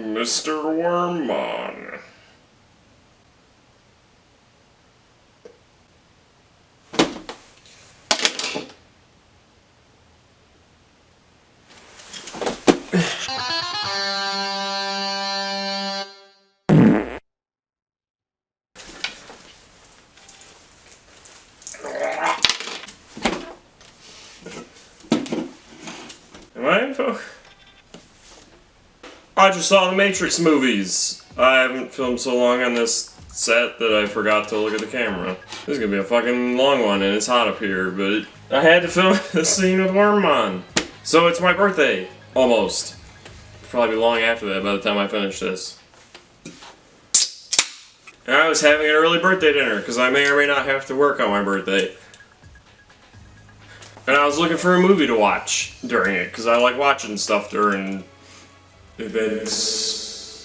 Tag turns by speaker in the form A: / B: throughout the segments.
A: Mr. Wormmon. Am I info? I just saw the Matrix movies. I haven't filmed so long on this set that I forgot to look at the camera. This is gonna be a fucking long one and it's hot up here, but I had to film the scene with Wormmon. So it's my birthday. Almost. Probably be long after that by the time I finish this. And I was having an early birthday dinner because I may or may not have to work on my birthday. And I was looking for a movie to watch during it because I like watching stuff during events.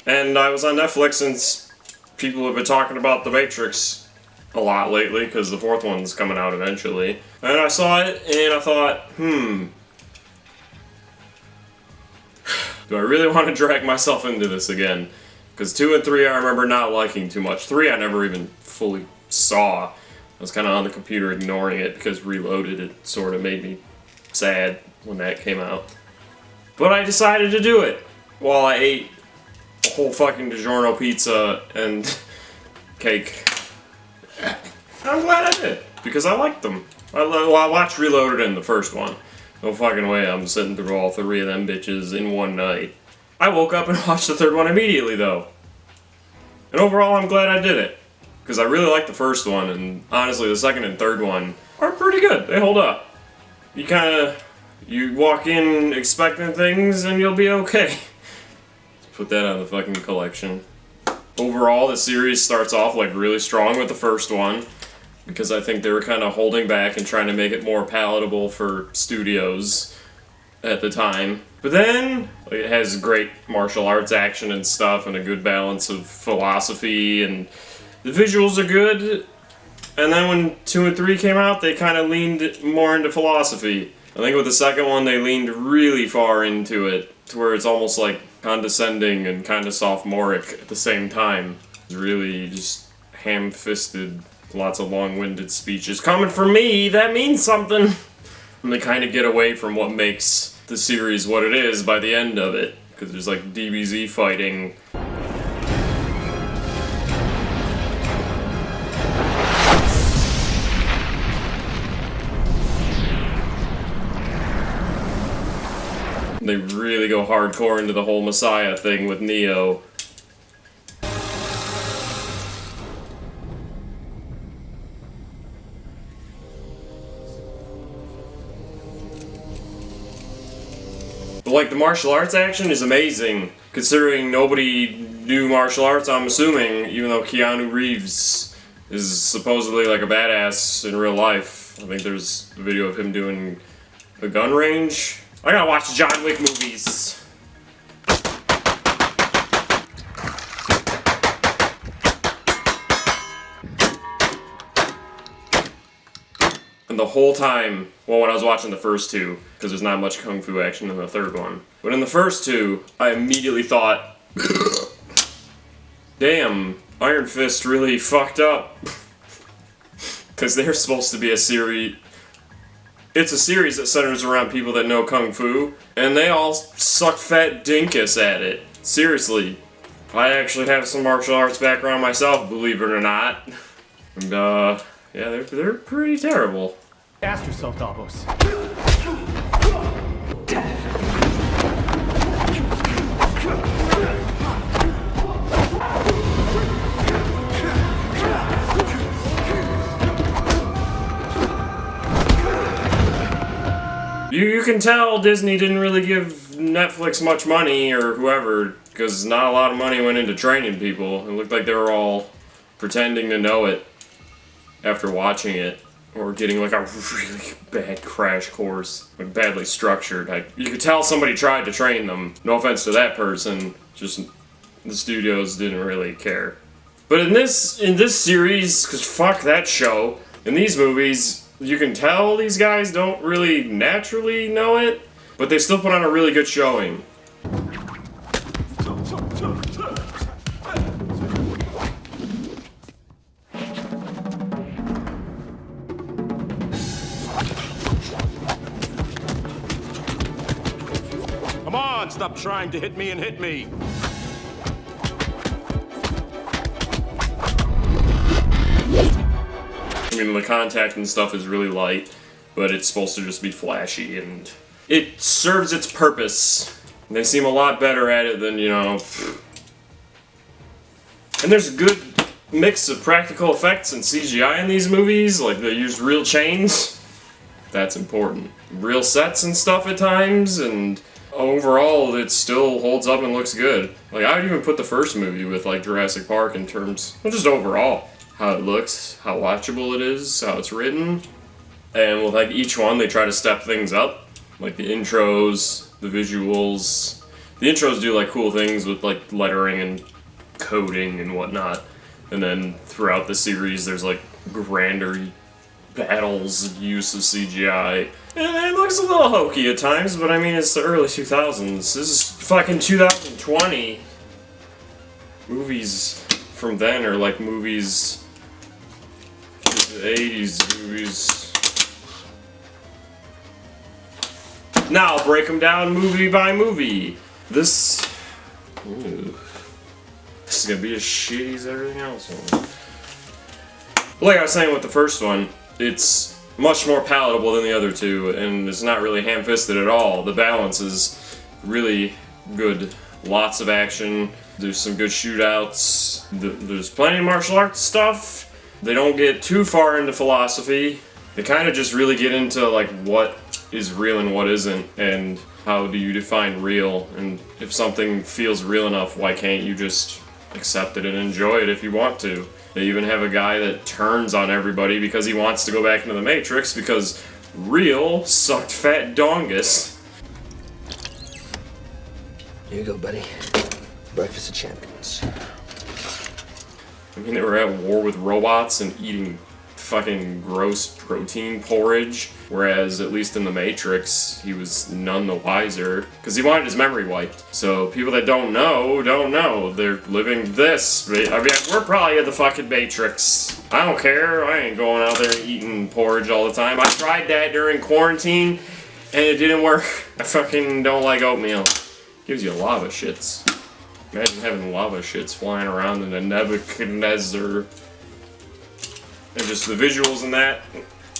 A: And I was on Netflix since people have been talking about The Matrix a lot lately because the fourth one's coming out eventually. And I saw it and I thought, do I really want to drag myself into this again? Because 2 and 3 I remember not liking too much. 3 I never even fully saw. I was kind of on the computer ignoring it because Reloaded, it sort of made me sad when that came out. But I decided to do it while I ate a whole fucking DiGiorno pizza and cake. I'm glad I did, because I liked them. I watched Reloaded in the first one. No fucking way I'm sitting through all 3 of them bitches in one night. I woke up and watched the third one immediately though. And overall I'm glad I did it. Because I really like the first one, and honestly the second and third one are pretty good. They hold up. You walk in expecting things and you'll be okay. Let's put that on the fucking collection. Overall, the series starts off like really strong with the first one, because I think they were kind of holding back and trying to make it more palatable for studios at the time. But then, it has great martial arts action and stuff, and a good balance of philosophy, and the visuals are good. And then when 2 and 3 came out, they kind of leaned more into philosophy. I think with the second one, they leaned really far into it, to where it's almost like condescending and kind of sophomoric at the same time. It's really just ham-fisted, lots of long-winded speeches. Coming from me, that means something! And they kind of get away from what makes the series what it is by the end of it, because there's like DBZ fighting. They really go hardcore into the whole Messiah thing with Neo. But like, the martial arts action is amazing, considering nobody knew martial arts, I'm assuming, even though Keanu Reeves is supposedly like a badass in real life. I think there's a video of him doing a gun range. I gotta watch the John Wick movies. And the whole time, well, when I was watching the first 2, because there's not much kung fu action in the third one, but in the first 2, I immediately thought, damn, Iron Fist really fucked up. Because they're supposed to be a series. It's a series that centers around people that know Kung Fu, and they all suck fat dinkus at it. Seriously. I actually have some martial arts background myself, believe it or not. And, yeah, they're pretty terrible.
B: Ask yourself, Davos.
A: You can tell Disney didn't really give Netflix much money, or whoever, because not a lot of money went into training people. It looked like they were all pretending to know it after watching it, or getting like a really bad crash course, like badly structured. You could tell somebody tried to train them. No offense to that person, just the studios didn't really care. But in this series, because fuck that show, in these movies, you can tell these guys don't really naturally know it, but they still put on a really good showing.
C: Come on, stop trying to hit me and hit me.
A: I mean, the contact and stuff is really light, but it's supposed to just be flashy, and it serves its purpose. They seem a lot better at it than, you know... And there's a good mix of practical effects and CGI in these movies, like they use real chains. That's important. Real sets and stuff at times, and overall it still holds up and looks good. Like, I would even put the first movie with, like, Jurassic Park in terms, well, just overall. How it looks, how watchable it is, how it's written. And with like each one they try to step things up. Like the intros, the visuals. The intros do like cool things with like lettering and coding and whatnot. And then throughout the series there's like grander battles, use of CGI. And it looks a little hokey at times, but I mean it's the early 2000s. This is fucking 2020. Movies from then are like movies... the 80s movies. Now I'll break them down movie by movie. This is gonna be as shitty as everything else. Like I was saying with the first one, it's much more palatable than the other two, and it's not really ham-fisted at all. The balance is really good. Lots of action. There's some good shootouts. There's plenty of martial arts stuff. They don't get too far into philosophy. They kind of just really get into like what is real and what isn't, and how do you define real, and if something feels real enough, why can't you just accept it and enjoy it if you want to? They even have a guy that turns on everybody because he wants to go back into the Matrix because real sucked fat dongus.
D: Here you go, buddy. Breakfast of champions.
A: I mean, they were at war with robots and eating fucking gross protein porridge, whereas at least in the Matrix, he was none the wiser, because he wanted his memory wiped. So people that don't know, don't know. They're living this. I mean, we're probably at the fucking Matrix. I don't care. I ain't going out there and eating porridge all the time. I tried that during quarantine, and it didn't work. I fucking don't like oatmeal. Gives you lava shits. Imagine having lava shits flying around in a Nebuchadnezzar. And just the visuals in that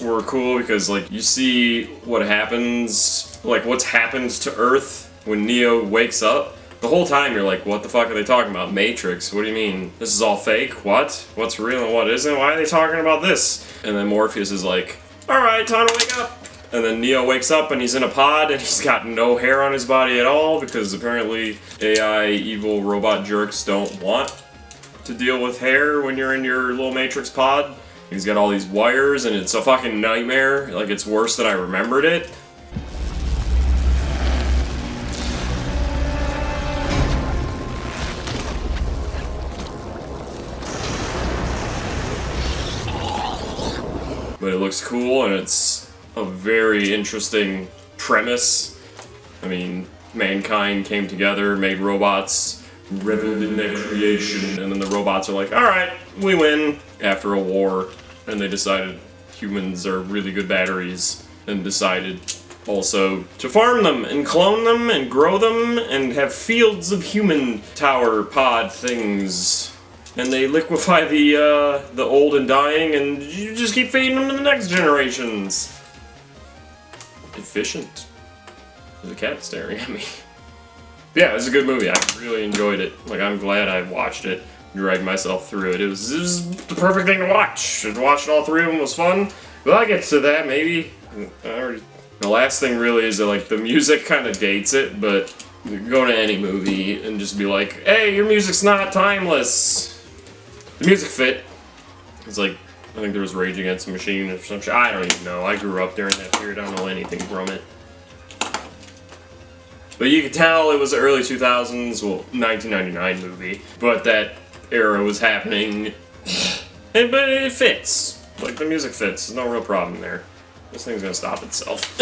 A: were cool because, like, you see what happens, like, what's happened to Earth when Neo wakes up. The whole time you're like, what the fuck are they talking about? Matrix? What do you mean? This is all fake? What? What's real and what isn't? Why are they talking about this? And then Morpheus is like, alright, time to wake up. And then Neo wakes up and he's in a pod and he's got no hair on his body at all because apparently AI evil robot jerks don't want to deal with hair when you're in your little Matrix pod. He's got all these wires and it's a fucking nightmare. Like, it's worse than I remembered it. But it looks cool and it's a very interesting premise. I mean, mankind came together, made robots, reveled in their creation, and then the robots are like, alright, we win, after a war. And they decided humans are really good batteries, and decided also to farm them, and clone them, and grow them, and have fields of human tower pod things. And they liquefy the old and dying, and you just keep feeding them to the next generations. Efficient. There's a cat staring at me. Yeah, it's a good movie. I really enjoyed it. Like, I'm glad I watched it, dragged myself through it. It was the perfect thing to watch. Watching all three of them was fun. But I get to that, maybe. The last thing really is that, like, the music kind of dates it, but you can go to any movie and just be like, hey, your music's not timeless. The music fit. It's like, I think there was Rage Against the Machine or some shit. I don't even know. I grew up during that period. I don't know anything from it. But you could tell it was the early 2000s, well, 1999 movie. But that era was happening. But it fits. Like, the music fits. There's no real problem there. This thing's gonna stop itself.